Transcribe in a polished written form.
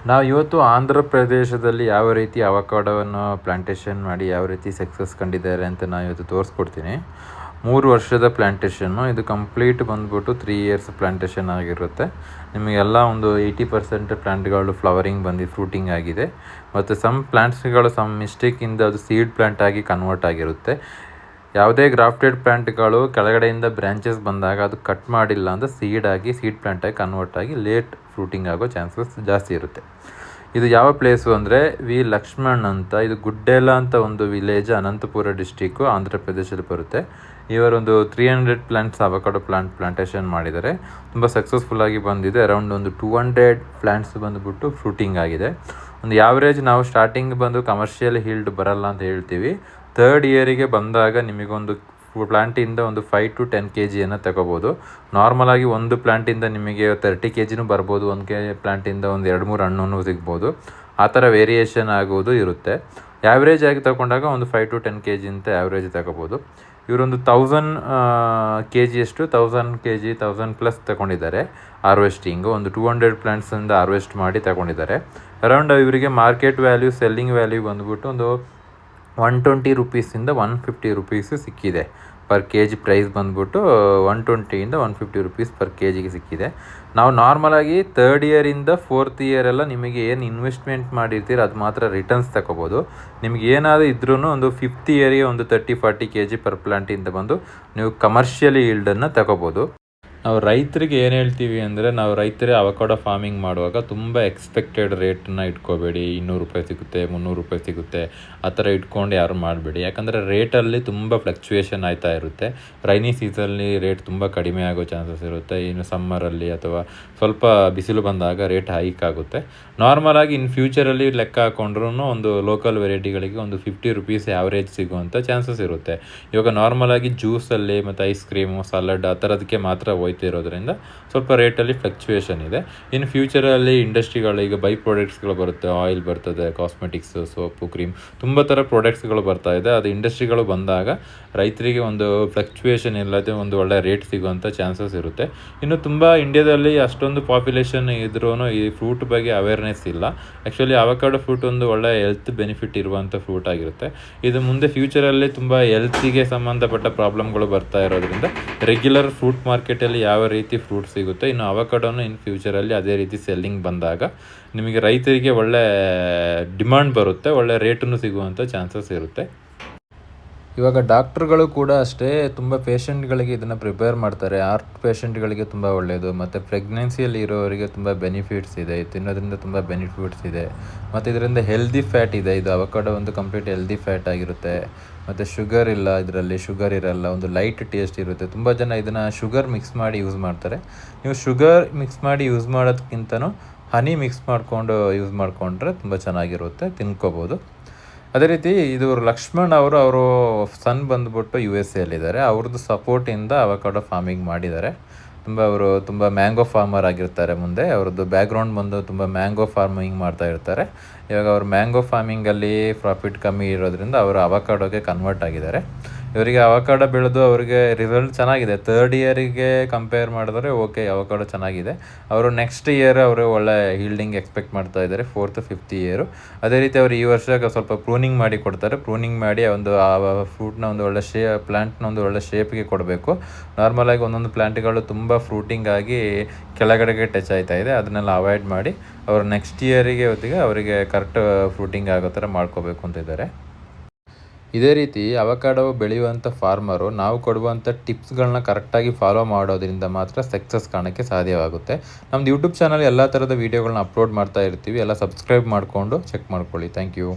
ನಾವು ಇವತ್ತು ಆಂಧ್ರ ಪ್ರದೇಶದಲ್ಲಿ ಯಾವ ರೀತಿ ಅವಕಾಡೋವನ್ನು ಪ್ಲಾಂಟೇಶನ್ ಮಾಡಿ ಯಾವ ರೀತಿ ಸಕ್ಸಸ್ ಕಂಡಿದ್ದಾರೆ ಅಂತ ನಾನು ಇವತ್ತು ತೋರಿಸ್ಕೊಡ್ತೀನಿ. 3 ವರ್ಷದ ಪ್ಲಾಂಟೇಶನ್ನು. ಇದು ಕಂಪ್ಲೀಟ್ ಬಂದ್ಬಿಟ್ಟು 3 ಇಯರ್ಸ್ ಪ್ಲಾಂಟೇಶನ್ ಆಗಿರುತ್ತೆ. ನಿಮಗೆಲ್ಲ ಒಂದು 80% ಪ್ಲಾಂಟ್ಗಳು ಫ್ಲವರಿಂಗ್ ಬಂದು ಫ್ರೂಟಿಂಗ್ ಆಗಿದೆ. ಮತ್ತು ಸಮ್ ಪ್ಲಾಂಟ್ಸ್ಗಳು ಮಿಸ್ಟೇಕಿಂದ ಅದು ಸೀಡ್ ಪ್ಲಾಂಟ್ ಆಗಿ ಕನ್ವರ್ಟ್ ಆಗಿರುತ್ತೆ. ಯಾವುದೇ ಗ್ರಾಫ್ಟೆಡ್ ಪ್ಲಾಂಟ್ಗಳು ಕೆಳಗಡೆಯಿಂದ ಬ್ರ್ಯಾಂಚಸ್ ಬಂದಾಗ ಅದು ಕಟ್ ಮಾಡಿಲ್ಲ ಅಂದರೆ ಸೀಡ್ ಪ್ಲಾಂಟಾಗಿ ಕನ್ವರ್ಟ್ ಆಗಿ ಲೇಟ್ ಫ್ರೂಟಿಂಗ್ ಆಗೋ ಚಾನ್ಸಸ್ ಜಾಸ್ತಿ ಇರುತ್ತೆ. ಇದು ಯಾವ ಪ್ಲೇಸು ಅಂದರೆ ವಿ ಲಕ್ಷ್ಮಣ್ ಅಂತ, ಇದು ಗುಡ್ಡೆಲ ಅಂತ ಒಂದು ವಿಲೇಜ್, ಅನಂತಪುರ ಡಿಸ್ಟಿಕ್ಕು, ಆಂಧ್ರ ಪ್ರದೇಶದಲ್ಲಿ ಬರುತ್ತೆ. ಇವರೊಂದು 300 ಪ್ಲಾಂಟ್ಸ್ ಅವಕಾಡೋ ಪ್ಲಾಂಟೇಶನ್ ಮಾಡಿದ್ದಾರೆ. ತುಂಬ ಸಕ್ಸಸ್ಫುಲ್ಲಾಗಿ ಬಂದಿದೆ. ಅರೌಂಡ್ ಒಂದು 200 ಪ್ಲಾಂಟ್ಸ್ ಬಂದುಬಿಟ್ಟು ಫ್ರೂಟಿಂಗ್ ಆಗಿದೆ. ಒಂದು ಯಾವ್ರೇಜ್ ನಾವು ಸ್ಟಾರ್ಟಿಂಗ್ ಬಂದು ಕಮರ್ಷಿಯಲ್ ಹೀಲ್ಡ್ ಬರಲ್ಲ ಅಂತ ಹೇಳ್ತೀವಿ. 3rd ಇಯರಿಗೆ ಬಂದಾಗ ನಿಮಗೊಂದು ಪ್ಲಾಂಟಿಂದ ಒಂದು 5 to 10 kgಯನ್ನು ತಗೋಬೋದು. ನಾರ್ಮಲಾಗಿ ಒಂದು ಪ್ಲಾಂಟಿಂದ ನಿಮಗೆ 30 kgನೂ ಬರ್ಬೋದು. ಒಂದು ಪ್ಲಾಂಟಿಂದ ಒಂದು 2-3 ಹಣ್ಣು ಸಿಗ್ಬೋದು. ಆ ಥರ ವೇರಿಯೇಷನ್ ಆಗೋದು ಇರುತ್ತೆ. ಆ್ಯಾವ್ರೇಜ್ ಆಗಿ ತಗೊಂಡಾಗ ಒಂದು 5 to 10 kg ಅಂತ ಆ್ಯಾವ್ರೇಜ್ ತಗೋಬೋದು. ಇವರೊಂದು 1000 kg ಅಷ್ಟು 1000 kg 1000+ ತಗೊಂಡಿದ್ದಾರೆ ಹಾರ್ವೆಸ್ಟಿಂಗು. ಒಂದು 200 ಪ್ಲಾಂಟ್ಸಿಂದ ಹಾರ್ವೆಸ್ಟ್ ಮಾಡಿ ತಗೊಂಡಿದ್ದಾರೆ. ಅರೌಂಡ್ ಇವರಿಗೆ ಮಾರ್ಕೆಟ್ ವ್ಯಾಲ್ಯೂ, ಸೆಲ್ಲಿಂಗ್ ವ್ಯಾಲ್ಯೂ ಬಂದುಬಿಟ್ಟು ಒಂದು 120 ರೂಪೀಸಿಂದ 150 ರೂಪೀಸು ಸಿಕ್ಕಿದೆ. ಪರ್ kg ಪ್ರೈಸ್ ಬಂದುಬಿಟ್ಟು 120ಇಂದ 150 ರೂಪೀಸ್ ಪರ್ kgಗೆ ಸಿಕ್ಕಿದೆ. ನಾವು ನಾರ್ಮಲಾಗಿ 3rd ಇಯರಿಂದ 4th ಇಯರ್ ಎಲ್ಲ ನಿಮಗೆ ಏನು ಇನ್ವೆಸ್ಟ್ಮೆಂಟ್ ಮಾಡಿರ್ತೀರ ಅದು ಮಾತ್ರ ರಿಟರ್ನ್ಸ್ ತಗೋಬೋದು. ನಿಮ್ಗೆ ಏನಾದರೂ ಇದ್ರೂ ಒಂದು 5th ಇಯರಿಗೆ ಒಂದು 30-40 kg ಪರ್ ಪ್ಲಾಂಟಿಂದ ಬಂದು ನೀವು ಕಮರ್ಷಿಯಲಿ ಈಲ್ಡನ್ನು ತಗೋಬೋದು. ನಾವು ರೈತರಿಗೆ ಏನು ಹೇಳ್ತೀವಿ ಅಂದರೆ, ನಾವು ರೈತರೇ ಅವಕಾಡೋ ಫಾರ್ಮಿಂಗ್ ಮಾಡುವಾಗ ತುಂಬ ಎಕ್ಸ್ಪೆಕ್ಟೆಡ್ ರೇಟನ್ನು ಇಟ್ಕೋಬೇಡಿ. 200 ರೂಪಾಯಿ ಸಿಗುತ್ತೆ, 300 ರೂಪಾಯಿ ಸಿಗುತ್ತೆ, ಆ ಥರ ಇಟ್ಕೊಂಡು ಯಾರು ಮಾಡಬೇಡಿ. ಯಾಕಂದರೆ ರೇಟಲ್ಲಿ ತುಂಬ ಫ್ಲಕ್ಚುಯೇಷನ್ ಆಯ್ತಾ ಇರುತ್ತೆ. ರೈನಿ ಸೀಸನಲ್ಲಿ ರೇಟ್ ತುಂಬ ಕಡಿಮೆ ಆಗೋ ಚಾನ್ಸಸ್ ಇರುತ್ತೆ. ಇನ್ನು ಸಮ್ಮರಲ್ಲಿ ಅಥವಾ ಸ್ವಲ್ಪ ಬಿಸಿಲು ಬಂದಾಗ ರೇಟ್ ಹೈಕ್ ಆಗುತ್ತೆ. ನಾರ್ಮಲಾಗಿ ಇನ್ ಫ್ಯೂಚರಲ್ಲಿ ಲೆಕ್ಕ ಹಾಕೊಂಡ್ರೂ ಒಂದು ಲೋಕಲ್ ವೆರೈಟಿಗಳಿಗೆ ಒಂದು 50 ರೂಪೀಸ್ ಆ್ಯಾವ್ರೇಜ್ ಸಿಗುವಂಥ ಚಾನ್ಸಸ್ ಇರುತ್ತೆ. ಇವಾಗ ನಾರ್ಮಲಾಗಿ ಜ್ಯೂಸಲ್ಲಿ ಮತ್ತು ಐಸ್ ಕ್ರೀಮು, ಸಲಾಡ್ ಆ ಥರದಕ್ಕೆ ಮಾತ್ರ ಇರೋದ್ರಿಂದ ಸ್ವಲ್ಪ ರೇಟಲ್ಲಿ ಫ್ಲಕ್ಚುಯೇಷನ್ ಇದೆ. ಇನ್ನು ಫ್ಯೂಚರಲ್ಲಿ ಇಂಡಸ್ಟ್ರಿಗಳು ಈಗ ಬೈ ಪ್ರಾಡಕ್ಟ್ಸ್ಗಳು ಬರುತ್ತೆ, ಆಯಿಲ್ ಬರ್ತದೆ, ಕಾಸ್ಮೆಟಿಕ್ಸ್, ಸೋಪು, ಕ್ರೀಮ್, ತುಂಬ ಥರ ಪ್ರಾಡಕ್ಟ್ಸ್ಗಳು ಬರ್ತಾ ಇದೆ. ಅದು ಇಂಡಸ್ಟ್ರಿಗಳು ಬಂದಾಗ ರೈತರಿಗೆ ಒಂದು ಫ್ಲಕ್ಚುಯೇಷನ್ ಇಲ್ಲದೆ ಒಂದು ಒಳ್ಳೆ ರೇಟ್ ಸಿಗುವಂಥ ಚಾನ್ಸಸ್ ಇರುತ್ತೆ. ಇನ್ನು ತುಂಬ ಇಂಡಿಯಾದಲ್ಲಿ ಅಷ್ಟೊಂದು ಪಾಪ್ಯುಲೇಷನ್ ಇದ್ರೂ ಈ ಫ್ರೂಟ್ ಬಗ್ಗೆ ಅವೇರ್ನೆಸ್ ಇಲ್ಲ. ಆ್ಯಕ್ಚುಲಿ ಅವಕಾಡೋ ಫ್ರೂಟ್ ಒಂದು ಒಳ್ಳೆ ಹೆಲ್ತ್ ಬೆನಿಫಿಟ್ ಇರುವಂಥ ಫ್ರೂಟ್ ಆಗಿರುತ್ತೆ. ಇದು ಮುಂದೆ ಫ್ಯೂಚರಲ್ಲಿ ತುಂಬ ಹೆಲ್ತಿಗೆ ಸಂಬಂಧಪಟ್ಟ ಪ್ರಾಬ್ಲಮ್ಗಳು ಬರ್ತಾ ಇರೋದ್ರಿಂದ ರೆಗ್ಯುಲರ್ ಫ್ರೂಟ್ ಮಾರ್ಕೆಟಲ್ಲಿ ಯಾವ ರೀತಿ ಫ್ರೂಟ್ ಸಿಗುತ್ತೆ, ಇನ್ನು ಅವಕಾಡೋನು ಇನ್ ಫ್ಯೂಚರಲ್ಲಿ ಅದೇ ರೀತಿ ಸೆಲ್ಲಿಂಗ್ ಬಂದಾಗ ನಿಮಗೆ ರೈತರಿಗೆ ಒಳ್ಳೆ ಡಿಮಾಂಡ್ ಬರುತ್ತೆ, ಒಳ್ಳೆ ರೇಟನ್ನು ಸಿಗುವಂಥ ಚಾನ್ಸಸ್ ಇರುತ್ತೆ. ಇವಾಗ ಡಾಕ್ಟ್ರುಗಳು ಕೂಡ ಅಷ್ಟೇ ತುಂಬ ಪೇಷಂಟ್ಗಳಿಗೆ ಇದನ್ನು ಪ್ರಿಪೇರ್ ಮಾಡ್ತಾರೆ. ಹಾರ್ಟ್ ಪೇಷಂಟ್ಗಳಿಗೆ ತುಂಬ ಒಳ್ಳೆಯದು, ಮತ್ತು ಪ್ರೆಗ್ನೆನ್ಸಿಯಲ್ಲಿ ಇರೋವರಿಗೆ ತುಂಬ ಬೆನಿಫಿಟ್ಸ್ ಇದೆ. ತಿನ್ನೋದ್ರಿಂದ ತುಂಬ ಬೆನಿಫಿಟ್ಸ್ ಇದೆ. ಮತ್ತು ಇದರಿಂದ ಹೆಲ್ದಿ ಫ್ಯಾಟ್ ಇದೆ. ಇದು ಅವಕಾಡೋ ಒಂದು ಕಂಪ್ಲೀಟ್ ಹೆಲ್ದಿ ಫ್ಯಾಟ್ ಆಗಿರುತ್ತೆ. ಮತ್ತು ಶುಗರ್ ಇಲ್ಲ, ಇದರಲ್ಲಿ ಶುಗರ್ ಇರಲ್ಲ, ಒಂದು ಲೈಟ್ ಟೇಸ್ಟ್ ಇರುತ್ತೆ. ತುಂಬ ಜನ ಇದನ್ನು ಶುಗರ್ ಮಿಕ್ಸ್ ಮಾಡಿ ಯೂಸ್ ಮಾಡ್ತಾರೆ. ನೀವು ಶುಗರ್ ಮಿಕ್ಸ್ ಮಾಡಿ ಯೂಸ್ ಮಾಡೋದಕ್ಕಿಂತನೂ ಹನಿ ಮಿಕ್ಸ್ ಮಾಡಿಕೊಂಡು ಯೂಸ್ ಮಾಡಿಕೊಂಡ್ರೆ ತುಂಬ ಚೆನ್ನಾಗಿರುತ್ತೆ, ತಿನ್ಕೋಬೋದು. ಅದೇ ರೀತಿ ಇದು ಲಕ್ಷ್ಮಣ್ ಅವರು ಸನ್ ಬಂದುಬಿಟ್ಟು USA ಯಲ್ಲಿದ್ದಾರೆ. ಅವ್ರದ್ದು ಸಪೋರ್ಟಿಂದ ಅವಕಾಡೋ ಫಾರ್ಮಿಂಗ್ ಮಾಡಿದ್ದಾರೆ. ಅವರು ತುಂಬ ಮ್ಯಾಂಗೋ ಫಾರ್ಮರ್ ಆಗಿರ್ತಾರೆ. ಮುಂದೆ ಅವ್ರದ್ದು ಬ್ಯಾಕ್ಗ್ರೌಂಡ್ ಬಂದು ತುಂಬ ಮ್ಯಾಂಗೋ ಫಾರ್ಮಿಂಗ್ ಮಾಡ್ತಾ ಇರ್ತಾರೆ. ಇವಾಗ ಅವರು ಮ್ಯಾಂಗೋ ಫಾರ್ಮಿಂಗಲ್ಲಿ ಪ್ರಾಫಿಟ್ ಕಮ್ಮಿ ಇರೋದ್ರಿಂದ ಅವರು ಅವಕಾಡೋಗೆ ಕನ್ವರ್ಟ್ ಆಗಿದ್ದಾರೆ. ಇವರಿಗೆ ಅವಕಾಡೋ ಬೆಳೆದು ಅವರಿಗೆ ರಿಸಲ್ಟ್ ಚೆನ್ನಾಗಿದೆ. 3rd ಇಯರಿಗೆ ಕಂಪೇರ್ ಮಾಡಿದ್ರೆ ಓಕೆ, ಅವಕಾಡೋ ಚೆನ್ನಾಗಿದೆ. ಅವರು ನೆಕ್ಸ್ಟ್ ಇಯರ್ ಅವರು ಒಳ್ಳೆ ಹೀಲ್ಡಿಂಗ್ ಎಕ್ಸ್ಪೆಕ್ಟ್ ಮಾಡ್ತಾ ಇದ್ದಾರೆ, 4th 5th ಇಯರು. ಅದೇ ರೀತಿ ಅವರು ಈ ವರ್ಷ ಸ್ವಲ್ಪ ಪ್ರೂನಿಂಗ್ ಮಾಡಿ ಕೊಡ್ತಾರೆ. ಪ್ರೂನಿಂಗ್ ಮಾಡಿ ಒಂದು ಆ ಫ್ರೂಟ್ನ ಒಂದು ಒಳ್ಳೆ ಪ್ಲ್ಯಾಂಟ್ನ ಒಂದು ಒಳ್ಳೆ ಶೇಪ್ಗೆ ಕೊಡಬೇಕು. ನಾರ್ಮಲಾಗಿ ಒಂದೊಂದು ಪ್ಲ್ಯಾಂಟ್ಗಳು ತುಂಬ ಫ್ರೂಟಿಂಗ್ ಆಗಿ ಕೆಳಗಡೆಗೆ ಟಚ್ ಆಯ್ತಾ ಇದೆ. ಅದನ್ನೆಲ್ಲ ಅವಾಯ್ಡ್ ಮಾಡಿ ಅವರು ನೆಕ್ಸ್ಟ್ ಇಯರಿಗೆ ಹೊತ್ತಿಗೆ ಅವರಿಗೆ ಕರೆಕ್ಟ್ ಫ್ರೂಟಿಂಗ್ ಆಗೋ ಥರ ಮಾಡ್ಕೋಬೇಕು ಅಂತಿದ್ದಾರೆ. ಇದೇ ರೀತಿ ಅವಕಾಡೋ ಬೆಳೆಯುವಂಥ ಫಾರ್ಮರು ನಾವು ಕೊಡುವಂಥ ಟಿಪ್ಸ್ಗಳನ್ನ ಕರೆಕ್ಟಾಗಿ ಫಾಲೋ ಮಾಡೋದ್ರಿಂದ ಮಾತ್ರ ಸಕ್ಸಸ್ ಕಾಣೋಕ್ಕೆ ಸಾಧ್ಯವಾಗುತ್ತೆ. ನಮ್ಮದು ಯೂಟ್ಯೂಬ್ ಚಾನಲ್ ಎಲ್ಲ ಥರದ ವೀಡಿಯೋಗಳನ್ನ ಅಪ್ಲೋಡ್ ಮಾಡ್ತಾ ಇರ್ತೀವಿ. ಎಲ್ಲ ಸಬ್ಸ್ಕ್ರೈಬ್ ಮಾಡಿಕೊಂಡು ಚೆಕ್ ಮಾಡ್ಕೊಳ್ಳಿ. Thank you.